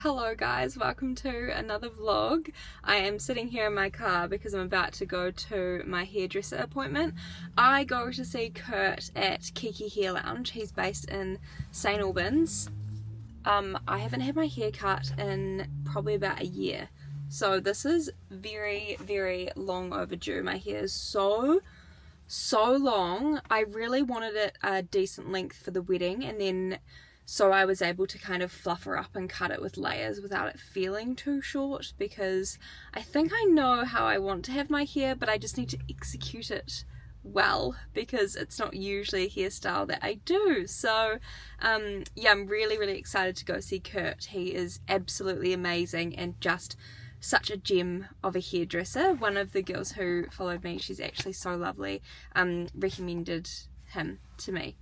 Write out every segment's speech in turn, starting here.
Hello guys, welcome to another vlog. I am sitting here in my car because I'm about to go to my hairdresser appointment. I go to see Kurt at Kiki Hair Lounge. He's based in St Albans. I haven't had my hair cut in probably about a year. So this is very, very long overdue. My hair is so long. I really wanted it a decent length for the wedding, and then so I was able to kind of fluff her up and cut it with layers without it feeling too short, because I think I know how I want to have my hair, but I just need to execute it well because it's not usually a hairstyle that I do. So yeah, I'm really excited to go see Kurt. He is absolutely amazing and just such a gem of a hairdresser. One of the girls who followed me, she's actually so lovely, recommended him to me.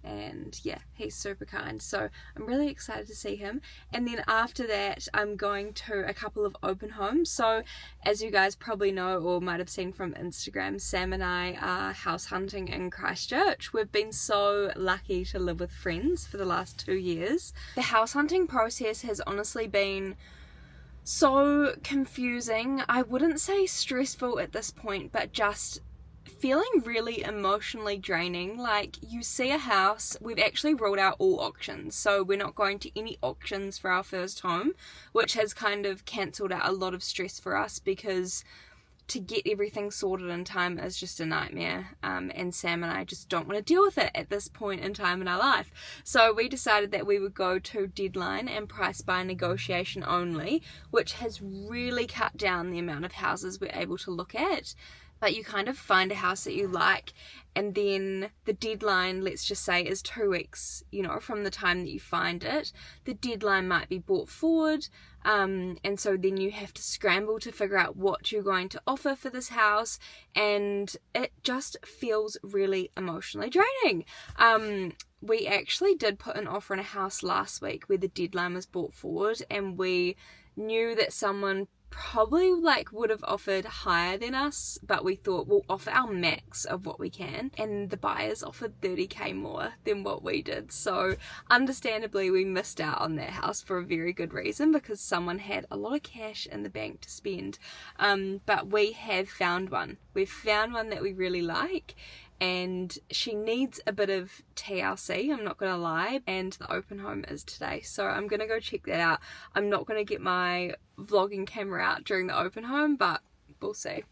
And yeah, he's super kind, so I'm really excited to see him. And then after that, I'm going to a couple of open homes. So as you guys probably know or might have seen from Instagram, Sam and I are house hunting in Christchurch. We've been so lucky to live with friends for the last 2 years. The house hunting process has honestly been so confusing. I wouldn't say stressful at this point, but just feeling really emotionally draining. Like, you see a house, we've actually ruled out all auctions, so we're not going to any auctions for our first home, which has kind of cancelled out a lot of stress for us, because to get everything sorted in time is just a nightmare, and Sam and I just don't want to deal with it at this point in time in our life. So we decided that we would go to deadline and price by negotiation only, which has really cut down the amount of houses we're able to look at. But you kind of find a house that you like, and then the deadline, let's just say, is 2 weeks, you know, from the time that you find it. The deadline might be brought forward, and so then you have to scramble to figure out what you're going to offer for this house, and it just feels really emotionally draining. We actually did put an offer on a house last week where the deadline was brought forward, and we knew that someone probably would have offered higher than us, but we thought we'll offer our max of what we can, and the buyers offered 30k more than what we did. So understandably we missed out on that house for a very good reason, because someone had a lot of cash in the bank to spend. But we have found one. We've found one that we really like, and she needs a bit of TLC, I'm not gonna lie, and the open home is today, so I'm gonna go check that out. I'm not gonna get my vlogging camera out during the open home, but we'll see.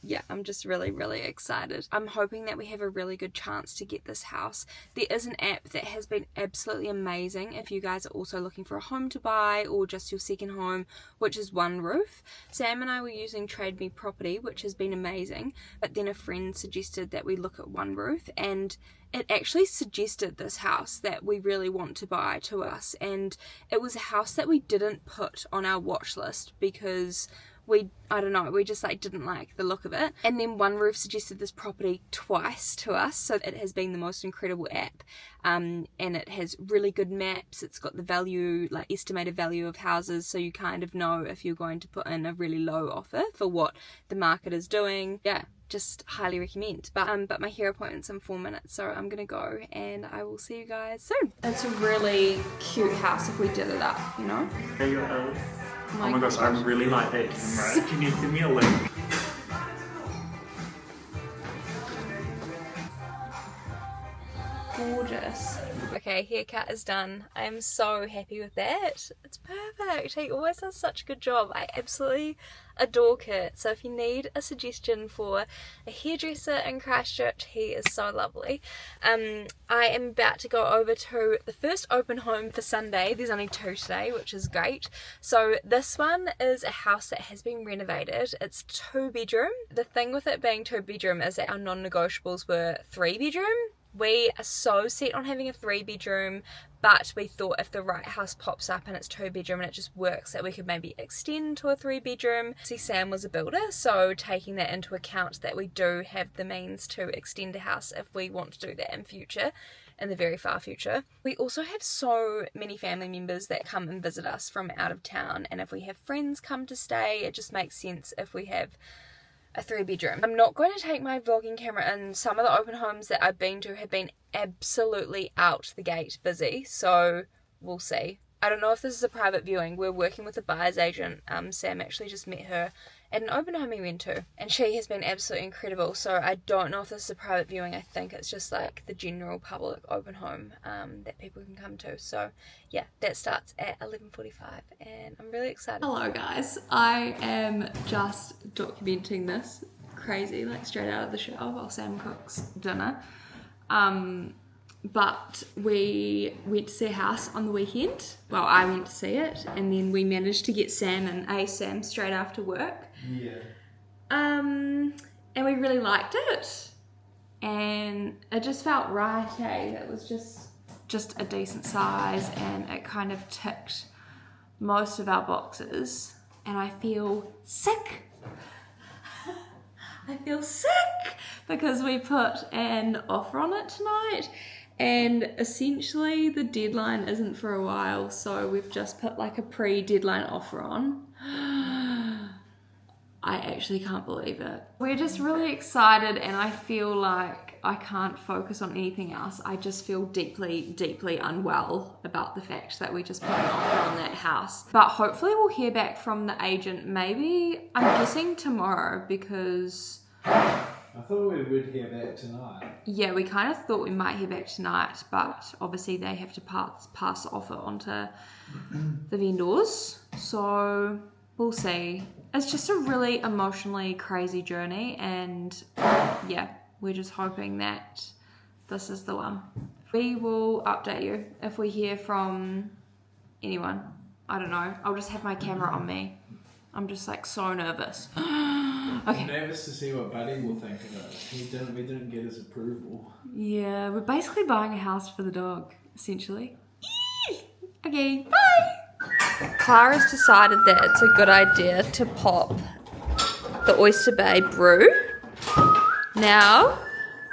Yeah, I'm just really excited. I'm hoping that we have a really good chance to get this house. There is an app that has been absolutely amazing if you guys are also looking for a home to buy or just your second home, which is One Roof. Sam and I were using Trade Me Property, which has been amazing, but then a friend suggested that we look at One Roof, and it actually suggested this house that we really want to buy to us, and it was a house that we didn't put on our watch list because I don't know, we just didn't like the look of it. And then One Roof suggested this property twice to us, so it has been the most incredible app, and it has really good maps. It's got the value, estimated value of houses, so you kind of know if you're going to put in a really low offer for what the market is doing. Yeah, just highly recommend. But my hair appointment's in 4 minutes, so I'm gonna go, and I will see you guys soon. It's a really cute house if we did it up, you know? Oh my gosh, I really like that camera. Can you send me a link? Gorgeous. Okay, haircut is done. I am so happy with that. It's perfect. He always does such a good job. I absolutely adore Kurt. So if you need a suggestion for a hairdresser in Christchurch, he is so lovely. I am about to go over to the first open home for Sunday. There's only 2 today, which is great. So this one is a house that has been renovated. It's 2 bedroom. The thing with it being 2 bedroom is that our non-negotiables were 3 bedroom. We are so set on having a 3 bedroom, but we thought if the right house pops up and it's 2 bedroom and it just works, that we could maybe extend to a 3 bedroom. See, Sam was a builder, so taking that into account, that we do have the means to extend a house if we want to do that in future, in the very far future. We also have so many family members that come and visit us from out of town, and if we have friends come to stay, it just makes sense if we have a 3 bedroom. I'm not going to take my vlogging camera in. Some of the open homes that I've been to have been absolutely out the gate busy, so we'll see. I don't know if this is a private viewing. We're working with a buyer's agent. Sam actually just met her at an open home he went to, and she has been absolutely incredible. So I don't know if this is a private viewing. I think it's just like the general public open home that people can come to. So yeah, that starts at 11:45, and I'm really excited. Hello guys, I am just documenting this crazy, like straight out of the show while Sam cooks dinner. But we went to see a house on the weekend. Well, I went to see it, and then we managed to get Sam and Sam straight after work. Yeah. And we really liked it, and it just felt right. It was just a decent size, and it kind of ticked most of our boxes. And I feel sick. I feel sick because we put an offer on it tonight. And essentially the deadline isn't for a while, so we've just put like a pre-deadline offer on. I actually can't believe it. We're just really excited, and I feel like I can't focus on anything else. I just feel deeply, deeply unwell about the fact that we just put an offer on that house. But hopefully we'll hear back from the agent, maybe, I'm guessing tomorrow, because I thought we would hear back tonight. yeah, we kind of thought we might hear back tonight, but obviously they have to pass the offer onto the vendors. So we'll see. It's just a really emotionally crazy journey, and yeah, we're just hoping that this is the one. We will update you if we hear from anyone. I don't know. I'll just have my camera on me. I'm just like so nervous. Okay. I'm nervous to see what Buddy will think of it. We didn't get his approval. Yeah, we're basically buying a house for the dog, essentially. Okay, bye! Clara's decided that it's a good idea to pop the Oyster Bay brew now.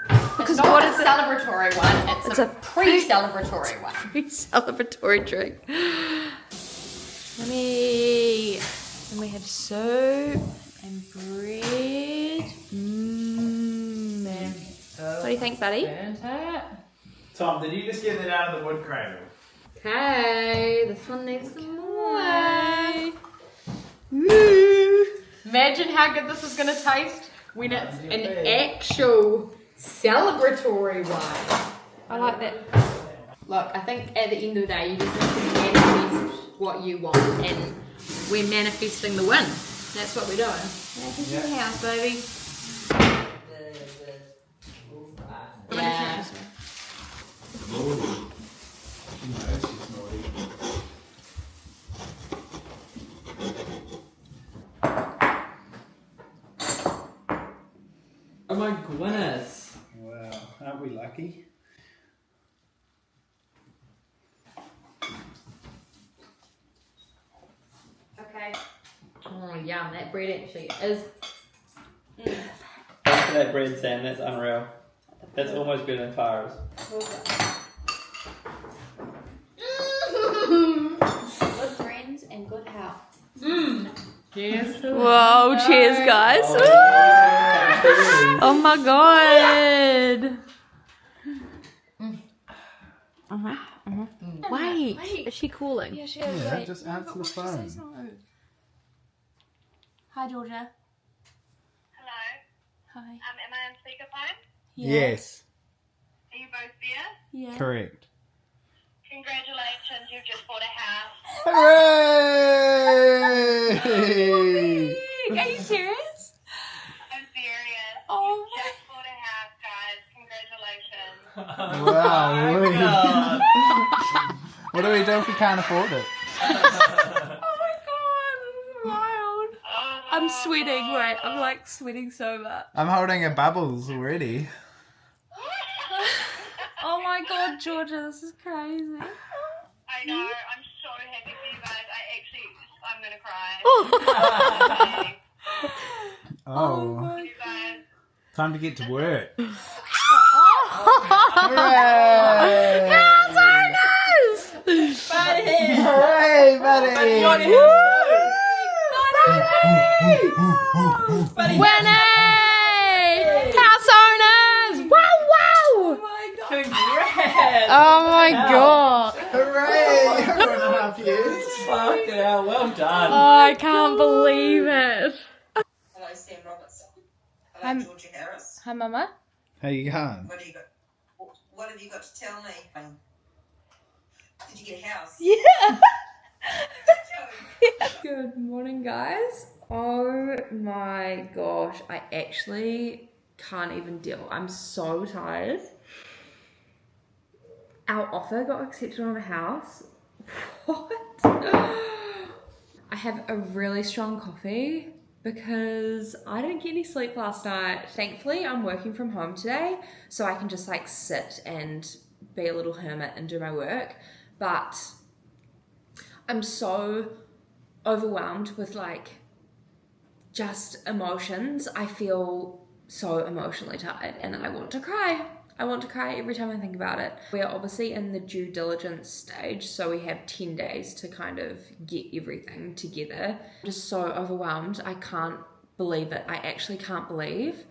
Because it's not what a is it? celebratory one, it's a pre-celebratory one. Pre-celebratory drink. Yummy! And we have soup and bread. What do you think, buddy? Tom, did you just get that out of the wood cradle? Okay, this one needs some more. Imagine how good this is going to taste when it's an actual celebratory one. I like that. Look, I think at the end of the day, you just need to manifest what you want, and we're manifesting the win. That's what we're doing. Manifest the house, baby. Yeah. Oh my goodness. Wow, aren't we lucky? Okay. Oh, yum. That bread actually is. Thanks for that bread, Sam. That's unreal. That's almost better than Clara's. Good friends and good health. Cheers. Whoa, cheers, guys. Oh my god. Wait, is she calling? Yeah, she is. Yeah, just answer the phone. Hi, Georgia. Hello. Hi. Am I on speakerphone? Yes, Are you both there? Yeah. correct. Congratulations, you've just bought a house. Hooray! Are you serious? I'm serious. Oh You've just bought a house, guys. Congratulations. Wow, what do we do if we can't afford it? Oh my god, this is wild. Oh, I'm sweating, right? I'm like sweating so much. I'm holding a bubbles already. Oh my god, Georgia, this is crazy. I know. I'm so happy for you guys. I'm gonna cry. Okay. Oh, You guys. time to get to work. Hooray! Hooray, buddy! Winning! House owners! Wow, wow! Oh my god. Congrats! Oh my god. Hooray! 4.5 years. Fucking hell, well done. Oh, I can't believe it. Hello, Sam Robertson. Hello, Georgie Harris. Hi, Mama. How you going? What have you got to tell me? Did you get a house? Yeah. Good morning, guys. Oh my gosh, I actually can't even deal. I'm so tired. Our offer got accepted on a house. What? I have a really strong coffee because I didn't get any sleep last night. Thankfully, I'm working from home today, so I can just like sit and be a little hermit and do my work. But I'm so overwhelmed with like just emotions. I feel so emotionally tired and I want to cry. I want to cry every time I think about it. We are obviously in the due diligence stage, so we have 10 days to kind of get everything together. I'm just so overwhelmed. I can't believe it. I actually can't believe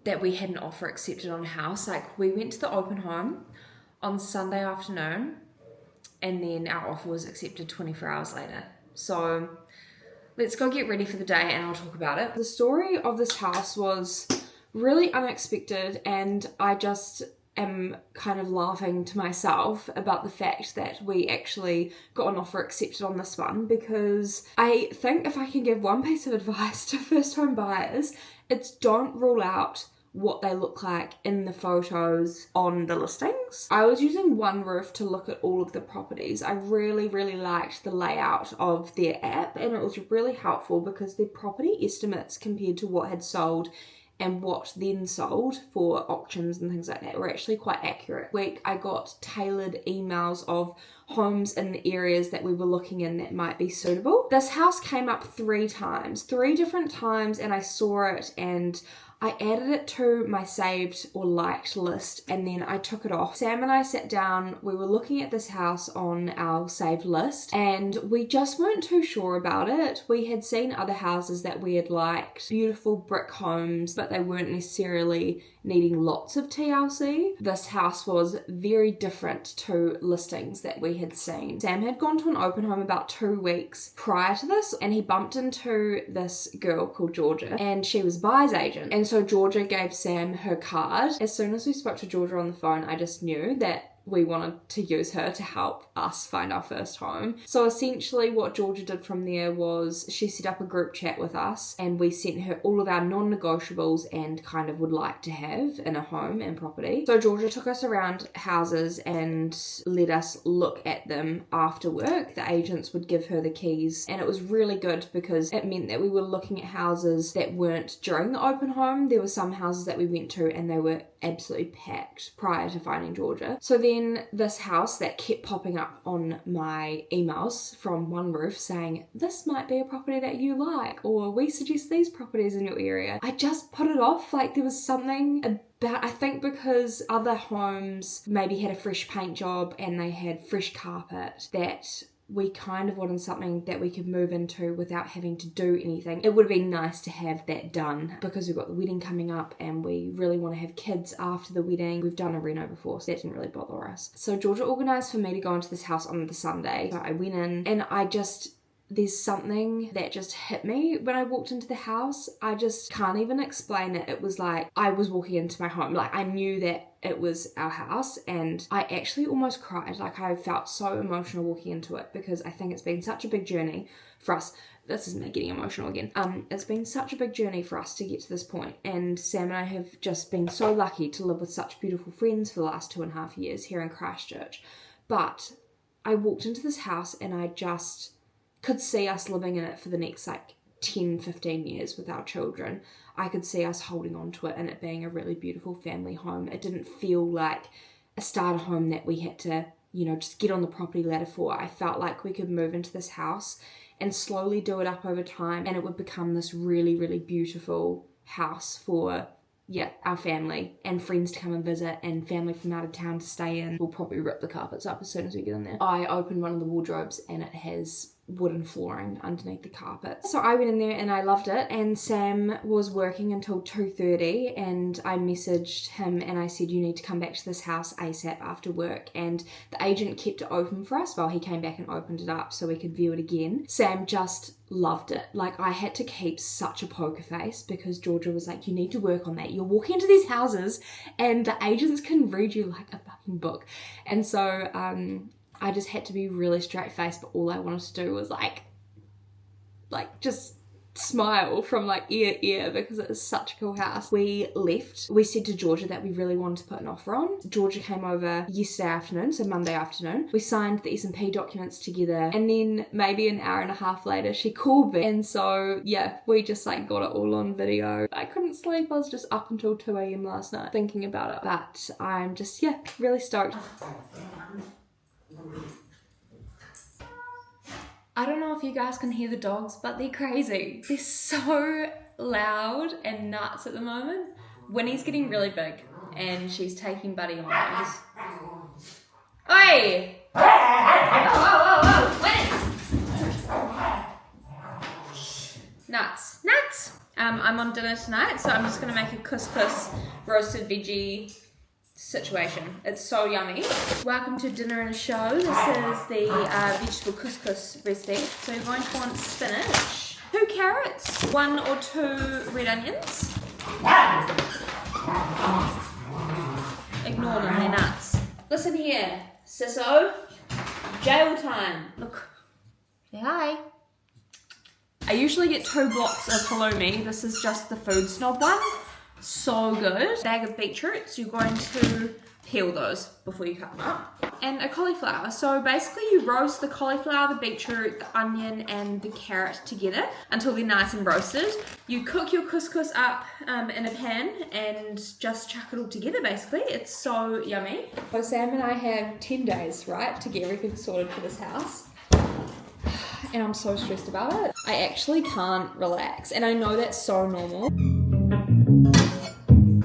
that we had an offer accepted on a house. Like, we went to the open home on Sunday afternoon and then our offer was accepted 24 hours later. So let's go get ready for the day and I'll talk about it. The story of this house was really unexpected and I just am kind of laughing to myself about the fact that we actually got an offer accepted on this one, because I think if I can give one piece of advice to first home buyers, it's don't rule out what they look like in the photos on the listings. I was using OneRoof to look at all of the properties. I really liked the layout of their app and it was really helpful because their property estimates compared to what had sold and what then sold for auctions and things like that were actually quite accurate. I got tailored emails of homes in the areas that we were looking in that might be suitable. This house came up 3 different times, and I saw it and I added it to my saved or liked list and then I took it off. Sam and I sat down, we were looking at this house on our saved list and we just weren't too sure about it. We had seen other houses that we had liked, beautiful brick homes, but they weren't necessarily needing lots of TLC. This house was very different to listings that we had seen. Sam had gone to an open home about 2 weeks prior to this and he bumped into this girl called Georgia and she was a buyer's agent. And so Georgia gave Sam her card. As soon as we spoke to Georgia on the phone, I just knew that we wanted to use her to help us find our first home. So essentially what Georgia did from there was she set up a group chat with us and we sent her all of our non-negotiables and kind of would like to have in a home and property. So Georgia took us around houses and let us look at them after work. The agents would give her the keys and it was really good because it meant that we were looking at houses that weren't during the open home. There were some houses that we went to and they were absolutely packed prior to finding Georgia. So then this house that kept popping up on my emails from OneRoof saying, this might be a property that you like, or we suggest these properties in your area. I just put it off. Like, there was something about, I think because other homes maybe had a fresh paint job and they had fresh carpet, that we kind of wanted something that we could move into without having to do anything. It would have been nice to have that done because we've got the wedding coming up and we really want to have kids after the wedding. We've done a reno before, so that didn't really bother us. So Georgia organised for me to go into this house on the Sunday. So I went in and there's something that just hit me when I walked into the house. I just can't even explain it. It was like I was walking into my home. Like, I knew that it was our house and I actually almost cried. Like, I felt so emotional walking into it because I think it's been such a big journey for us. This is me getting emotional again. It's been such a big journey for us to get to this point, and Sam and I have just been so lucky to live with such beautiful friends for the last 2.5 years here in Christchurch. But I walked into this house and I just could see us living in it for the next 10-15 years with our children. I could see us holding on to it and it being a really beautiful family home. It didn't feel like a starter home that we had to, just get on the property ladder for. I felt like we could move into this house and slowly do it up over time and it would become this really beautiful house for our family and friends to come and visit and family from out of town to stay in. We'll probably rip the carpets up as soon as we get in there. I opened one of the wardrobes and it has wooden flooring underneath the carpet. So I went in there and I loved it, and Sam was working until 2:30, and I messaged him and I said, you need to come back to this house ASAP after work, and the agent kept it open for us while he came back and opened it up so we could view it again. Sam just loved it. Like, I had to keep such a poker face because Georgia was like, you need to work on that. You're walking into these houses and the agents can read you like a fucking book. And so I just had to be really straight faced, but all I wanted to do was like just smile from like ear to ear because it is such a cool house. We left. We said to Georgia that we really wanted to put an offer on. Georgia came over yesterday afternoon, so Monday afternoon. We signed the S&P documents together, and then maybe an hour and a half later she called me, and so yeah, we just like got it all on video. I couldn't sleep. I was just up until 2 a.m. last night thinking about it, but I'm just really stoked. I don't know if you guys can hear the dogs, but they're crazy. They're so loud and nuts at the moment. Winnie's getting really big and she's taking Buddy on. Oi! Whoa, Winnie! Nuts. I'm on dinner tonight, so I'm just gonna make a couscous roasted veggie situation. It's so yummy. Welcome to dinner and a show. This is the vegetable couscous recipe. So you're going to want spinach, 2 carrots, 1 or 2 red onions. Ignore them, they're nuts. Listen here, sisso. Jail time. Look. Say hi. I usually get 2 blocks of halloumi. This is just the food snob one. So good. Bag of beetroots, you're going to peel those before you cut them up. And a cauliflower. So basically you roast the cauliflower, the beetroot, the onion and the carrot together until they're nice and roasted. You cook your couscous up in a pan and just chuck it all together basically. It's so yummy. So Sam and I have 10 days, right, to get everything sorted for this house. And I'm so stressed about it. I actually can't relax, and I know that's so normal.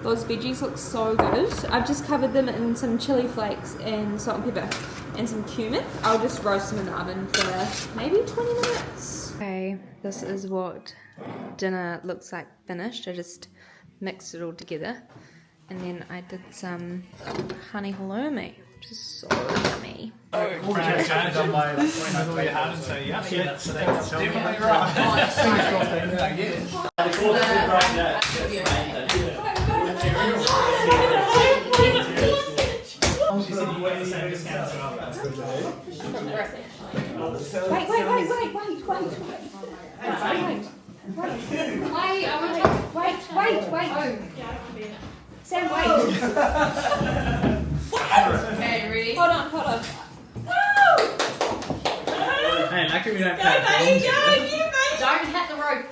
Those veggies look so good. I've just covered them in some chili flakes and salt and pepper and some cumin. I'll just roast them in the oven for maybe 20 minutes. Okay, this is what dinner looks like finished. I just mixed it all together. And then I did some honey halloumi, which is so yummy. Wait. Sam, wait. Okay, ready? Hold on. Woo! Hey, lucky we don't Go, mate. Don't hit the roof.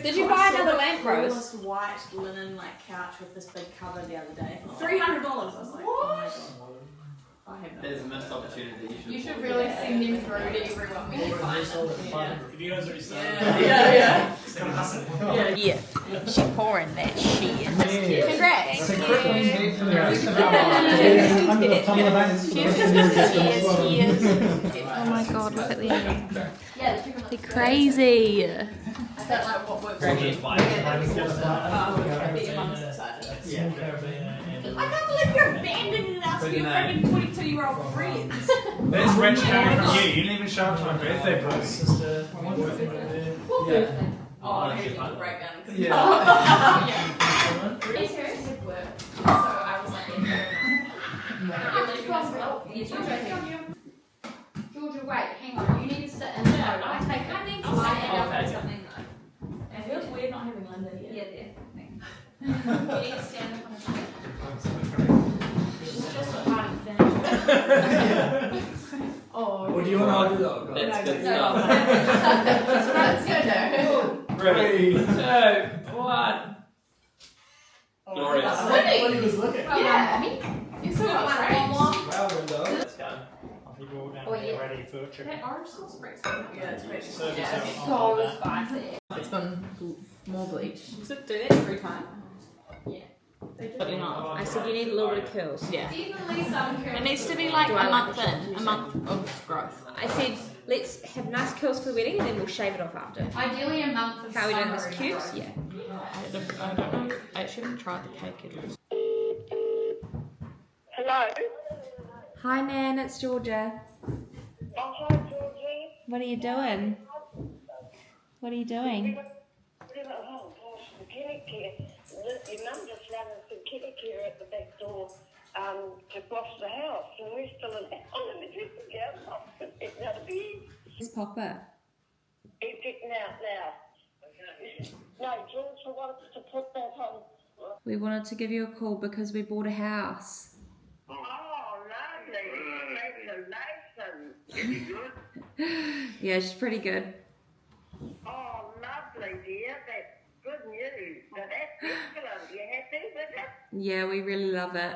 Did you buy another lamp rose? This white linen couch with this big cover the other day. $300. I was like, oh my god. I have no. There's a missed opportunity. You should really send them through to everyone when you find them. If you guys already started. Yeah. It's gonna happen. Yeah. She pouring that shit. Congrats. Oh my god, look at them. They're crazy. I felt like what works. I can't believe you're abandoning us for your freaking 22-year-old friends. There's Rich coming from you. You didn't even show up to my birthday party. Oh, here's the breakdown. Yeah. It's her work. So I was like, Georgia, wait, hang on. You need to sit in the photo. I need to stand up or something though. It feels weird not having Linda here. Yeah, there. You need to stand up on a chair. She's just a part of the finish. Oh. What do you want to do though? That's good Let's go. 3, 2, 1. Glorious. When he was looking. Yeah, Mommy. You're so much Let's go. People all down Oh, there yeah. ready for a trip. That orange sauce breaks. Yeah, it's great. Serve Yeah, yourself it's on so that. spicy. It's been more bleach. Does it do that every time? Yeah. Absolutely not. I said you need a little bit of curls. Yeah. Definitely some curls. It needs to be like Do a I like month the in, a month of growth. I said let's have nice curls for the wedding and then we'll shave it off after. Ideally a month of How are we doing this summer cute? growth. Yeah. I don't know. I actually haven't tried the cake at all. Hello? Hi Nan, it's Georgia. Oh, hi, Georgie. What are you doing? What are you doing? Oh, gosh, the kitty care. Your mum just ran some kitty care at the back door to wash the house, and we're still in the dressing gown. It's out of bed. Just pop it. It's getting out now. No, George, I wanted to put that on. We wanted to give you a call because we bought a house. Oh, lovely. Congratulations. Yeah, she's pretty good. Oh, lovely, dear. That's good news. Now, that's excellent. You happy with it? Yeah, we really love it.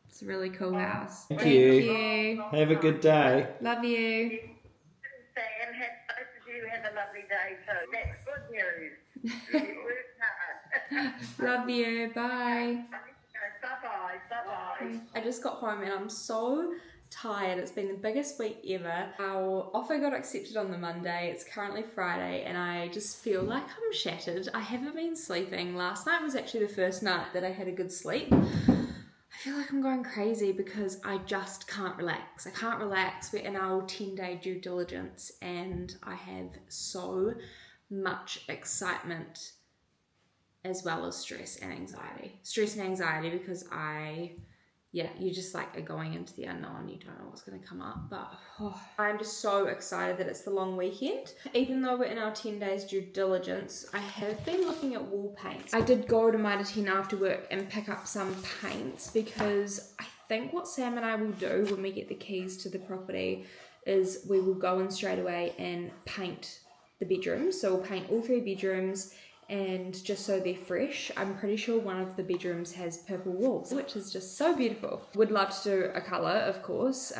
It's a really cool house. Thank Thank you. you. Have a good day. Love you. Sam, both of you have a lovely day too. That's good news. You worked hard. Love you. Bye. Bye-bye. Bye-bye. I just got home and I'm so tired. It's been the biggest week ever. Our offer got accepted on the Monday. It's currently Friday and I just feel like I'm shattered. I haven't been sleeping. Last night was actually the first night that I had a good sleep. I feel like I'm going crazy because I just can't relax. I can't relax. We're in our 10-day due diligence and I have so much excitement as well as stress and anxiety. Stress and anxiety because you just like are going into the unknown. You don't know what's going to come up, but I'm just so excited that it's the long weekend. Even though we're in our 10 days due diligence, I have been looking at wall paints. I did go to Mitre 10 after work and pick up some paints because I think what Sam and I will do when we get the keys to the property is we will go in straight away and paint the bedrooms. So we'll paint all 3 bedrooms, and just so they're fresh. I'm pretty sure one of the bedrooms has purple walls, which is just so beautiful. Would love to do a colour, of course.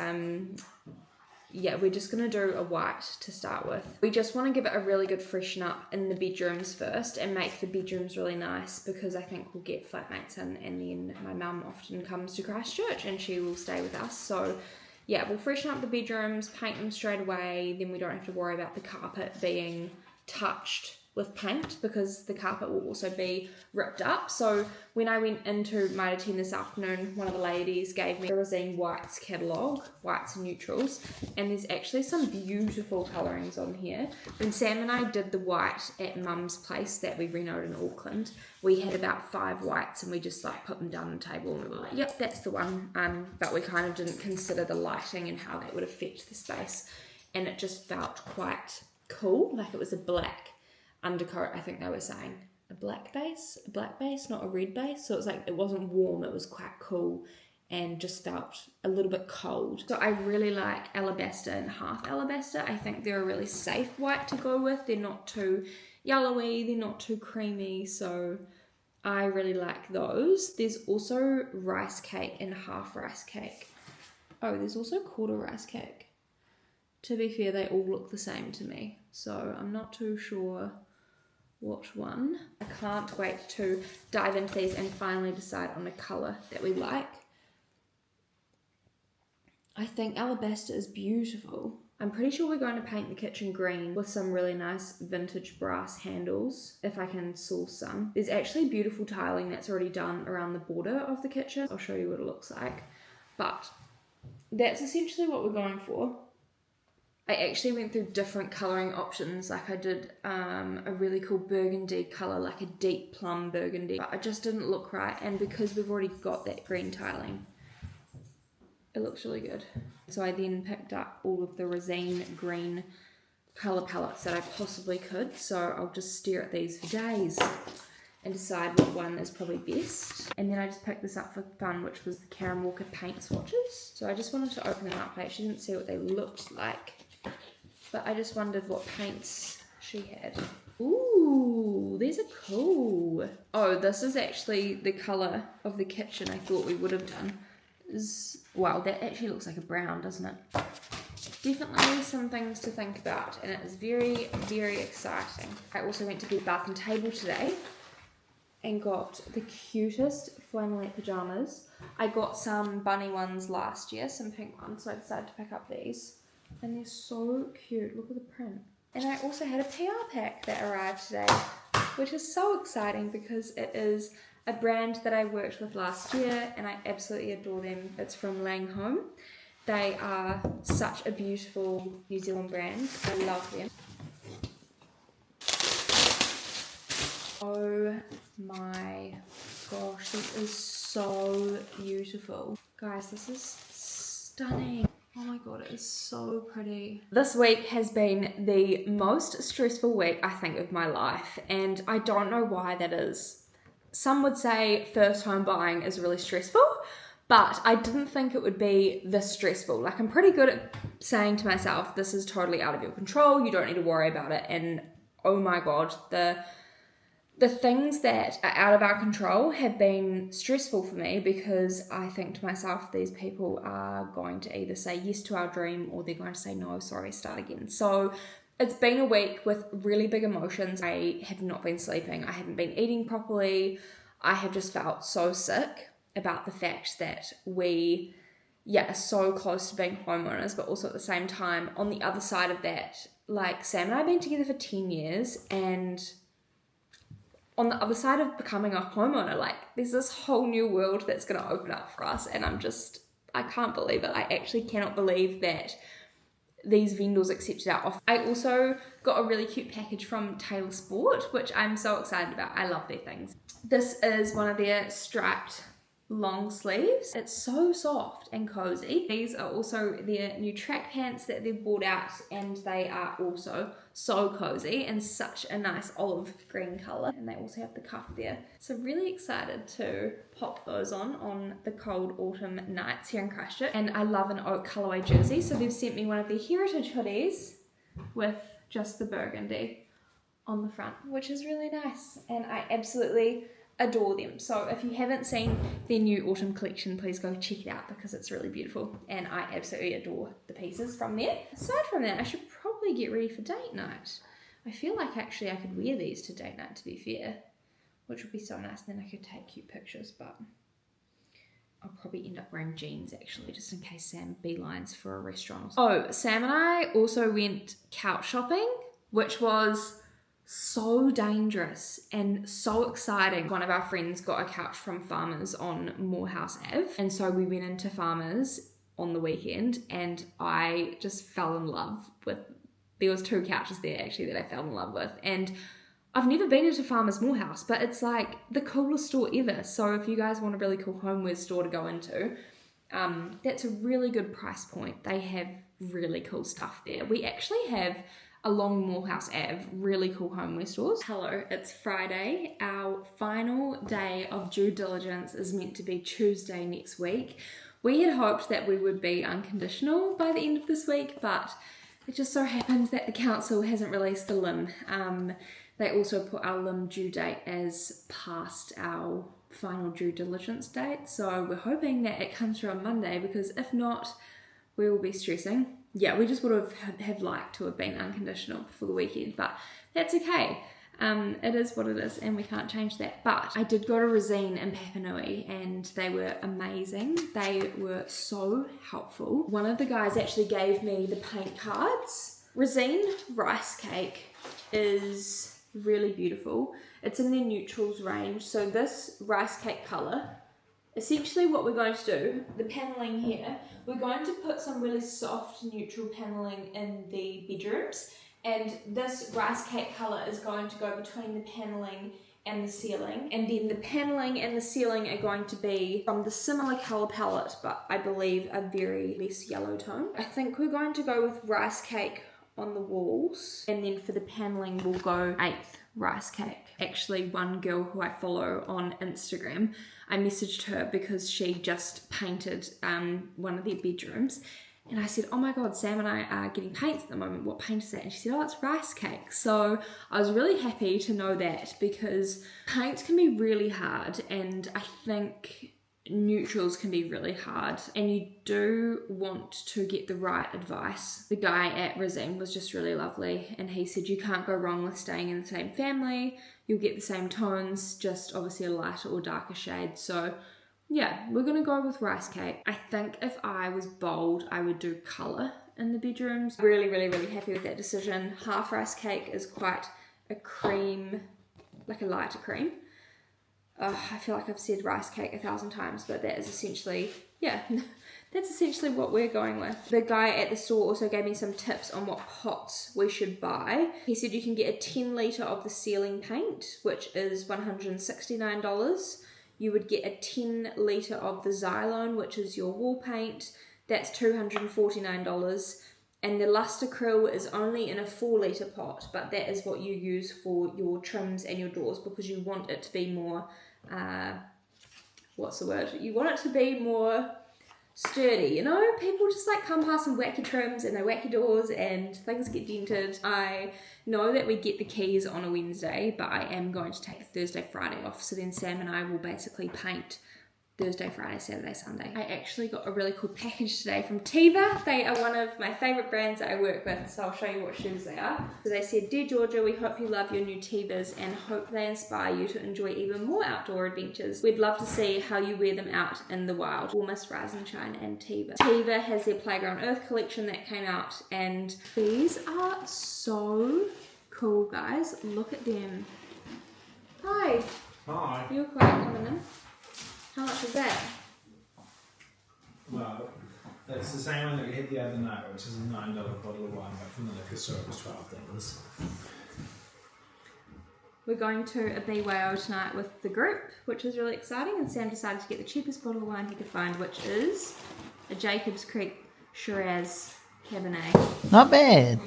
Yeah, we're just gonna do a white to start with. We just want to give it a really good freshen up in the bedrooms first and make the bedrooms really nice because I think we'll get flatmates in, and then my mum often comes to Christchurch and she will stay with us. So yeah, we'll freshen up the bedrooms, paint them straight away, then we don't have to worry about the carpet being touched with paint because the carpet will also be ripped up. So when I went into Mitre 10 this afternoon, one of the ladies gave me the Resene whites catalogue, whites and neutrals, and there's actually some beautiful colourings on here. When Sam and I did the white at Mum's place that we renoed in Auckland, we had about 5 whites and we just like put them down on the table and we were like, yep, that's the one. But we kind of didn't consider the lighting and how that would affect the space, and it just felt quite cool, like it was a black undercoat. I think they were saying a black base, not a red base. So it was like, it wasn't warm, it was quite cool and just felt a little bit cold. So I really like alabaster and half alabaster. I think they're a really safe white to go with. They're not too yellowy, they're not too creamy. So I really like those. There's also rice cake and half rice cake. Oh, there's also quarter rice cake. To be fair, they all look the same to me. So I'm not too sure what one. I can't wait to dive into these and finally decide on a colour that we like. I think alabaster is beautiful. I'm pretty sure we're going to paint the kitchen green with some really nice vintage brass handles, if I can source some. There's actually beautiful tiling that's already done around the border of the kitchen. I'll show you what it looks like. But that's essentially what we're going for. I actually went through different colouring options, like I did a really cool burgundy colour, like a deep plum burgundy, but it just didn't look right, and because we've already got that green tiling, it looks really good. So I then picked up all of the Resene green colour palettes that I possibly could, so I'll just stare at these for days and decide what one is probably best. And then I just picked this up for fun, which was the Karen Walker paint swatches. So I just wanted to open them up. I actually didn't see what they looked like, but I just wondered what paints she had. Ooh, these are cool. Oh, this is actually the colour of the kitchen I thought we would have done. Wow, that actually looks like a brown, doesn't it? Definitely some things to think about, and it is very, very exciting. I also went to Bed Bath & Table today, and got the cutest flannelette pyjamas. I got some bunny ones last year, some pink ones, so I decided to pick up these. And they're so cute, look at the print. And I also had a PR pack that arrived today, which is so exciting because it is a brand that I worked with last year and I absolutely adore them. It's from Laing. They are such a beautiful New Zealand brand. I love them. Oh my gosh, this is so beautiful. Guys, this is stunning. Oh my god, it is so pretty. This week has been the most stressful week, I think, of my life, and I don't know why that is. Some would say first home buying is really stressful, but I didn't think it would be this stressful. Like, I'm pretty good at saying to myself, this is totally out of your control, you don't need to worry about it, and oh my god, the things that are out of our control have been stressful for me because I think to myself, these people are going to either say yes to our dream or they're going to say no, sorry, start again. So it's been a week with really big emotions. I have not been sleeping. I haven't been eating properly. I have just felt so sick about the fact that we are so close to being homeowners, but also at the same time, on the other side of that, like, Sam and I have been together for 10 years, and on the other side of becoming a homeowner, like, there's this whole new world that's going to open up for us, and I can't believe it. I actually cannot believe that these vendors accepted our offer. I also got a really cute package from Taylor Sport, which I'm so excited about. I love their things. This is one of their striped long sleeves. It's so soft and cozy. These are also their new track pants that they've brought out, and they are also so cozy and such a nice olive green colour. And they also have the cuff there. So really excited to pop those on the cold autumn nights here in Christchurch. And I love an oak colourway jersey, so they've sent me one of their heritage hoodies with just the burgundy on the front, which is really nice, and I absolutely adore them. So if you haven't seen their new autumn collection, please go check it out because it's really beautiful, and I absolutely adore the pieces from there. Aside from that, I should probably get ready for date night. I feel like actually I could wear these to date night, to be fair, which would be so nice. Then I could take cute pictures, but I'll probably end up wearing jeans actually, just in case Sam beelines for a restaurant. Oh, Sam and I also went couch shopping, which was so dangerous and so exciting. One of our friends got a couch from Farmers on Morehouse Ave, and so we went into Farmers on the weekend, and I just fell in love with, there was 2 couches there actually that I fell in love with, and I've never been into Farmers Morehouse, but it's like the coolest store ever. So if you guys want a really cool homeware store to go into, that's a really good price point. They have really cool stuff there. We actually have, along Morehouse Ave, really cool homeware stores. Hello, it's Friday. Our final day of due diligence is meant to be Tuesday next week. We had hoped that we would be unconditional by the end of this week, but it just so happens that the council hasn't released the LIM. They also put our LIM due date as past our final due diligence date, so we're hoping that it comes through on Monday, because if not, we will be stressing. Yeah, we just would have liked to have been unconditional for the weekend, but that's okay. It is what it is, and we can't change that. But I did go to Resene in Papanui, and they were amazing. They were so helpful. One of the guys actually gave me the paint cards. Resene rice cake is really beautiful. It's in their neutrals range. So this rice cake colour, essentially what we're going to do, the panelling here, we're going to put some really soft neutral panelling in the bedrooms, and this rice cake colour is going to go between the panelling and the ceiling, and then the panelling and the ceiling are going to be from the similar colour palette, but I believe a very less yellow tone. I think we're going to go with rice cake on the walls, and then for the panelling we'll go 8th rice cake. Actually, one girl who I follow on Instagram, I messaged her because she just painted one of their bedrooms, and I said, oh my god, Sam and I are getting paints at the moment, what paint is that? And she said, oh, it's rice cake. So I was really happy to know that, because paints can be really hard, and I think neutrals can be really hard, and you do want to get the right advice. The guy at Resene was just really lovely, and he said you can't go wrong with staying in the same family. You'll get the same tones, just obviously a lighter or darker shade. So yeah, we're gonna go with rice cake. I think if I was bold, I would do colour in the bedrooms. Really, really, really happy with that decision. Half rice cake is quite a cream, like a lighter cream. I feel like I've said rice cake 1,000 times, but that is essentially, yeah, that's essentially what we're going with. The guy at the store also gave me some tips on what pots we should buy. He said you can get a 10 litre of the ceiling paint, which is $169. You would get a 10 litre of the Xylone, which is your wall paint. That's $249. And the Luster Krill is only in a 4 litre pot, but that is what you use for your trims and your doors, because you want it to be more, what's the word? You want it to be more sturdy, you know? People just like come past and whack your trims and they whack your doors and things get dented. I know that we get the keys on a Wednesday, but I am going to take the Thursday, Friday off. So then Sam and I will basically paint Thursday, Friday, Saturday, Sunday. I actually got a really cool package today from TEVA. They are one of my favourite brands that I work with, so I'll show you what shoes they are. So they said, "Dear Georgia, we hope you love your new TEVAs and hope they inspire you to enjoy even more outdoor adventures. We'd love to see how you wear them out in the wild. We'll miss Rise and Shine and TEVA." TEVA has their Playground Earth collection that came out, and these are so cool, guys. Look at them. Hi. Hi. You're quiet coming in. How much is that? Well, that's the same one that we had the other night, which is a $9 bottle of wine, but from the liquor store it was $12. We're going to a BYO tonight with the group, which is really exciting, and Sam decided to get the cheapest bottle of wine he could find, which is a Jacobs Creek Shiraz Cabernet. Not bad.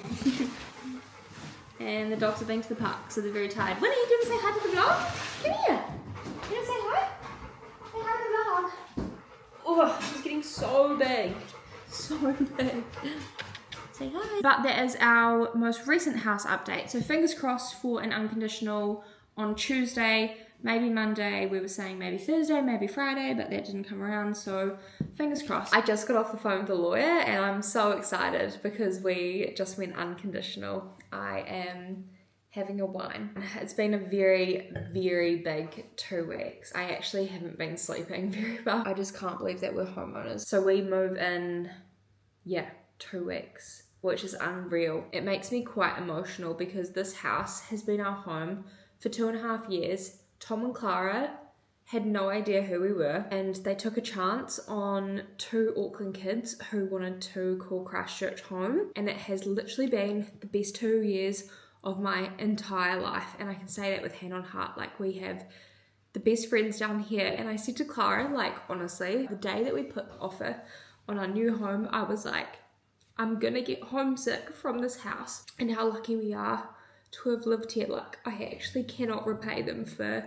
And the dogs have been to the park, so they're very tired. Winnie, do you want to say hi to the vlog? Come here. You want to say hi? Say hi to the vlog. Oh, she's getting so big. So big. Say hi. But that is our most recent house update. So fingers crossed for an unconditional on Tuesday, maybe Monday. We were saying maybe Thursday, maybe Friday, but that didn't come around, so fingers crossed. I just got off the phone with the lawyer and I'm so excited because we just went unconditional. I am having a wine. It's been a very, very big 2 weeks. I actually haven't been sleeping very well. I just can't believe that we're homeowners. So we move in, 2 weeks, which is unreal. It makes me quite emotional because this house has been our home for 2.5 years. Tom and Clara had no idea who we were, and they took a chance on 2 Auckland kids who wanted to call Christchurch home, and it has literally been the best 2 years of my entire life, and I can say that with hand on heart. Like, we have the best friends down here, and I said to Clara, like, honestly, the day that we put the offer on our new home, I was like, I'm gonna get homesick from this house, and how lucky we are to have lived here. Like, I actually cannot repay them for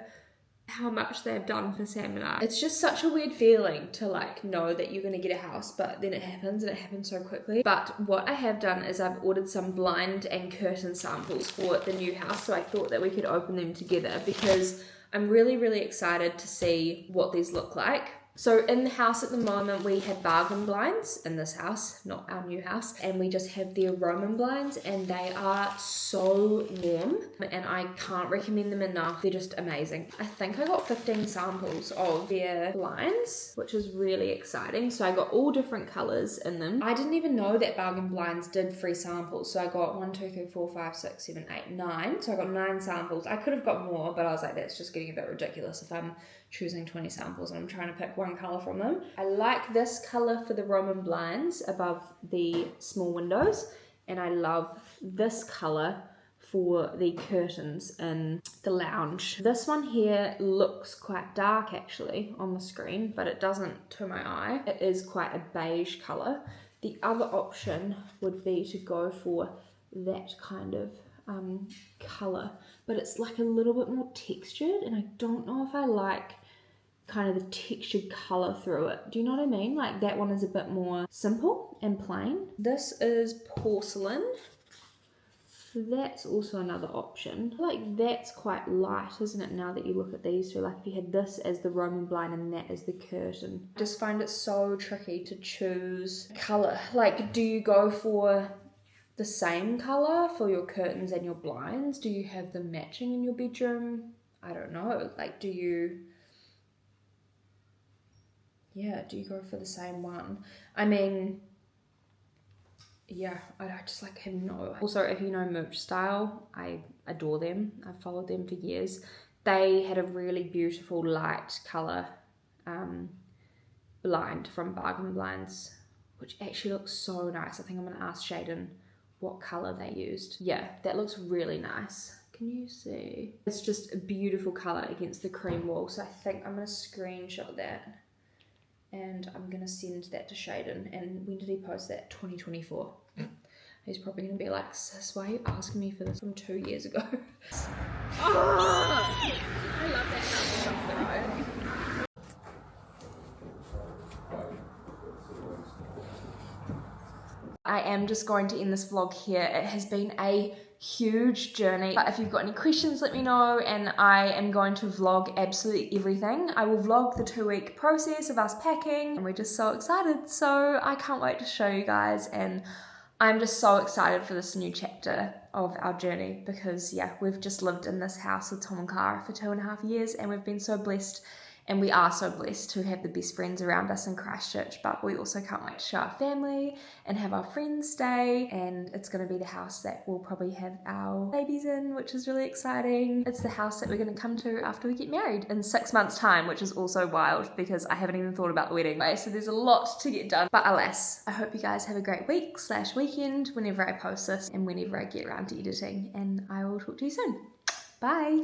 how much they've done for Sam and I. It's just such a weird feeling to like know that you're gonna get a house, but then it happens, and it happens so quickly. But what I have done is I've ordered some blind and curtain samples for the new house, so I thought that we could open them together because I'm really, really excited to see what these look like. So in the house at the moment, we have bargain blinds in this house, not our new house, and we just have their Roman blinds, and they are so warm, and I can't recommend them enough. They're just amazing. I think I got 15 samples of their blinds, which is really exciting. So I got all different colors in them. I didn't even know that bargain blinds did free samples. So I got 1, 2, 3, 4, 5, 6, 7, 8, 9. So I got 9 samples. I could have got more, but I was like, that's just getting a bit ridiculous if I'm choosing 20 samples and I'm trying to pick one color from them. I like this color for the Roman blinds above the small windows, and I love this color for the curtains in the lounge. This one here looks quite dark actually on the screen, but it doesn't to my eye. It is quite a beige color. The other option would be to go for that kind of color, but it's like a little bit more textured, and I don't know if I like kind of the textured color through it. Do you know what I mean? Like, that one is a bit more simple and plain. This is porcelain. So that's also another option. I feel like that's quite light, isn't it, now that you look at these two? Like if you had this as the Roman blind and that as the curtain. I just find it so tricky to choose colour. Like, do you go for the same colour for your curtains and your blinds? Do you have them matching in your bedroom? I don't know. Like, do you go for the same one? I mean, yeah, I just like have no. Also, if you know Mooch Style, I adore them. I've followed them for years. They had a really beautiful light colour blind from Bargain Blinds, which actually looks so nice. I think I'm going to ask Shaden what colour they used. Yeah, that looks really nice. Can you see? It's just a beautiful colour against the cream wall. So I think I'm going to screenshot that and I'm going to send that to Shaden. And when did he post that? 2024. He's probably going to be like, sis, why are you asking me for this from 2 years ago? Oh, I love that kind of stuff though. I am just going to end this vlog here. It has been a huge journey. But if you've got any questions, let me know, and I am going to vlog absolutely everything. I will vlog the 2-week process of us packing, and we're just so excited. So I can't wait to show you guys, and I'm just so excited for this new chapter of our journey because, yeah, we've just lived in this house with Tom and Cara for 2.5 years, and we've been so blessed, and we are so blessed to have the best friends around us in Christchurch, but we also can't wait to show our family and have our friends stay, and it's going to be the house that we'll probably have our babies in, which is really exciting. It's the house that we're going to come to after we get married in 6 months' time, which is also wild because I haven't even thought about the wedding. So there's a lot to get done, but alas, I hope you guys have a great week/weekend whenever I post this and whenever I get around to editing, and I will talk to you soon. Bye!